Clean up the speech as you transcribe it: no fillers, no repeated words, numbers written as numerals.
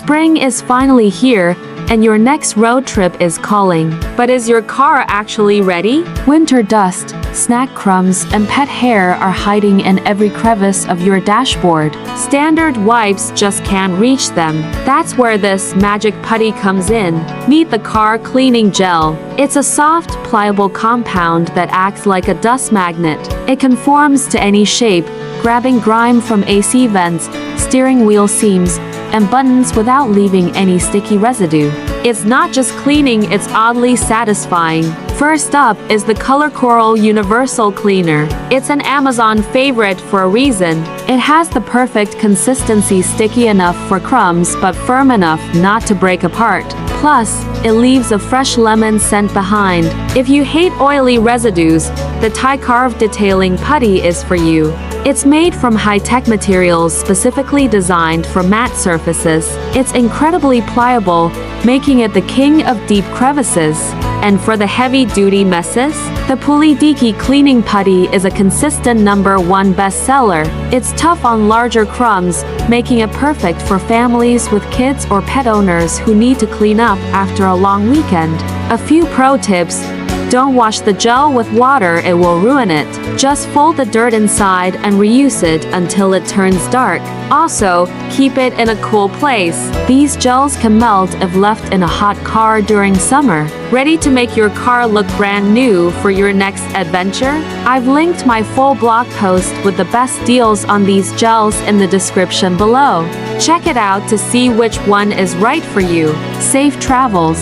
Spring is finally here, and your next road trip is calling. But is your car actually ready? Winter dust, snack crumbs, and pet hair are hiding in every crevice of your dashboard. Standard wipes just can't reach them. That's where this magic putty comes in. Meet the car cleaning gel. It's a soft, pliable compound that acts like a dust magnet. It conforms to any shape, grabbing grime from AC vents, steering wheel seams, and buttons without leaving any sticky residue. It's not just cleaning, it's oddly satisfying. First up is the COLORCORAL Universal Cleaner. It's an Amazon favorite for a reason. It has the perfect consistency, sticky enough for crumbs but firm enough not to break apart. Plus, it leaves a fresh lemon scent behind. If you hate oily residues, the TICARVE Detailing Putty is for you. It's made from high-tech materials specifically designed for matte surfaces. It's incredibly pliable, making it the king of deep crevices. And for the heavy-duty messes, the Putty Cleaning Putty is a consistent #1 bestseller. It's tough on larger crumbs, making it perfect for families with kids or pet owners who need to clean up after a long weekend. A few pro tips. Don't wash the gel with water, it will ruin it. Just fold the dirt inside and reuse it until it turns dark. Also, keep it in a cool place. These gels can melt if left in a hot car during summer. Ready to make your car look brand new for your next adventure? I've linked my full blog post with the best deals on these gels in the description below. Check it out to see which one is right for you. Safe travels!